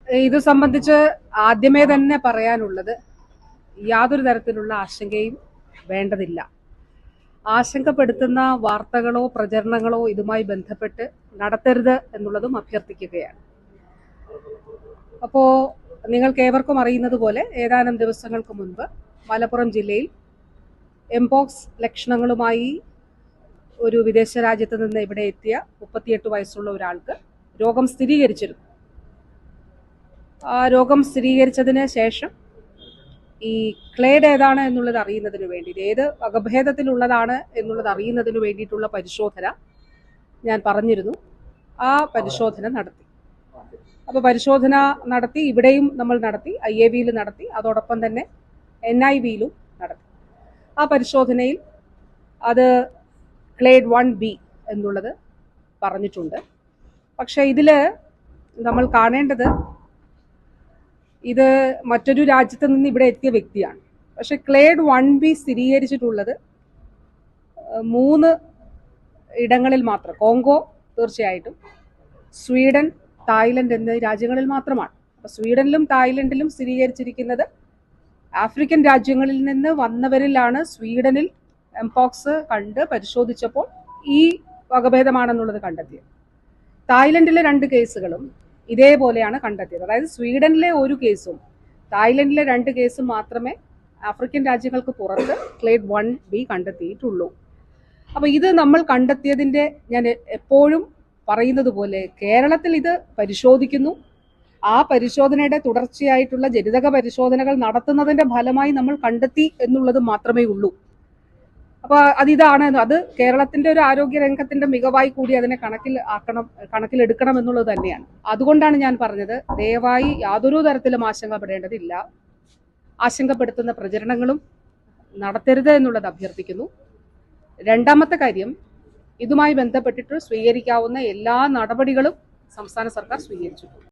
ഇത് സംബന്ധിച്ച് ആദ്യമേ തന്നെ പറയാനുള്ളത് യാതൊരു തരത്തിലുള്ള ആശങ്കയും വേണ്ടതില്ല. ആശങ്കപ്പെടുത്തുന്ന വാർത്തകളോ പ്രചരണങ്ങളോ ഇതുമായി ബന്ധപ്പെട്ട് നടത്തരുത് എന്നുള്ളതും അഭ്യർത്ഥിക്കുകയാണ്. അപ്പോൾ നിങ്ങൾക്ക് ഏവർക്കും അറിയുന്നത് പോലെ ഏതാനും ദിവസങ്ങൾക്ക് മുൻപ് മലപ്പുറം ജില്ലയിൽ എംപോക്സ് ലക്ഷണങ്ങളുമായി ഒരു വിദേശ രാജ്യത്ത് നിന്ന് ഇവിടെ എത്തിയ 38 വയസ്സുള്ള ഒരാൾക്ക് രോഗം സ്ഥിരീകരിച്ചിരുന്നു. ആ രോഗം സ്ഥിരീകരിച്ചതിന് ശേഷം ഈ ക്ലേഡ് ഏതാണ് എന്നുള്ളത് അറിയുന്നതിന് വേണ്ടി, ഏത് വകഭേദത്തിലുള്ളതാണ് എന്നുള്ളത് അറിയുന്നതിന് വേണ്ടിയിട്ടുള്ള പരിശോധന ഞാൻ പറഞ്ഞിരുന്നു. ആ പരിശോധന നടത്തി. അപ്പോൾ പരിശോധന നടത്തി, ഇവിടെയും നമ്മൾ നടത്തി, IAVയിൽ നടത്തി, അതോടൊപ്പം തന്നെ NIVയിലും നടത്തി. ആ പരിശോധനയിൽ അത് ക്ലേഡ് 1B എന്നുള്ളത് പറഞ്ഞിട്ടുണ്ട്. പക്ഷെ ഇതിൽ നമ്മൾ കാണേണ്ടത്, ഇത് മറ്റൊരു രാജ്യത്ത് നിന്ന് ഇവിടെ എത്തിയ വ്യക്തിയാണ്. പക്ഷെ ക്ലേഡ് 1B സ്ഥിരീകരിച്ചിട്ടുള്ളത് 3 ഇടങ്ങളിൽ മാത്രം. കോങ്കോ തീർച്ചയായിട്ടും, സ്വീഡൻ, തായ്ലൻഡ് എന്നീ രാജ്യങ്ങളിൽ മാത്രമാണ്. അപ്പോൾ സ്വീഡനിലും തായ്ലൻഡിലും സ്ഥിരീകരിച്ചിരിക്കുന്നത് ആഫ്രിക്കൻ രാജ്യങ്ങളിൽ നിന്ന് വന്നവരിലാണ്. സ്വീഡനിൽ എംപോക്സ് കണ്ട് പരിശോധിച്ചപ്പോൾ ഈ വകഭേദമാണെന്നുള്ളത് കണ്ടെത്തിയത്. തായ്ലൻഡിലെ 2 കേസുകളും ഇതേപോലെയാണ് കണ്ടെത്തിയത്. അതായത് സ്വീഡനിലെ 1 കേസും തായ്ലൻഡിലെ 2 കേസും മാത്രമേ ആഫ്രിക്കൻ രാജ്യങ്ങൾക്ക് പുറത്ത് ക്ലേഡ് 1B കണ്ടെത്തിയിട്ടുള്ളൂ. അപ്പോൾ ഇത് നമ്മൾ കണ്ടെത്തിയതിൻ്റെ, ഞാൻ എപ്പോഴും പറയുന്നത് പോലെ, കേരളത്തിൽ ഇത് പരിശോധിക്കുന്നു. ആ പരിശോധനയുടെ തുടർച്ചയായിട്ടുള്ള ജനിതക പരിശോധനകൾ നടത്തുന്നതിൻ്റെ ഫലമായി നമ്മൾ കണ്ടെത്തി എന്നുള്ളത് മാത്രമേ ഉള്ളൂ. അപ്പോൾ അത് കേരളത്തിന്റെ ഒരു ആരോഗ്യ രംഗത്തിന്റെ മികവായി കൂടി അതിനെ കണക്കിലെടുക്കണം എന്നുള്ളത് തന്നെയാണ്. അതുകൊണ്ടാണ് ഞാൻ പറഞ്ഞത്, ദയവായി യാതൊരു തരത്തിലും ആശങ്കപ്പെടേണ്ടതില്ല. ആശങ്കപ്പെടുത്തുന്ന പ്രചരണങ്ങളും നടത്തരുത് എന്നുള്ളത് അഭ്യർത്ഥിക്കുന്നു. രണ്ടാമത്തെ കാര്യം, ഇതുമായി ബന്ധപ്പെട്ടിട്ട് സ്വീകരിക്കാവുന്ന എല്ലാ നടപടികളും സംസ്ഥാന സർക്കാർ സ്വീകരിച്ചിട്ടുണ്ട്.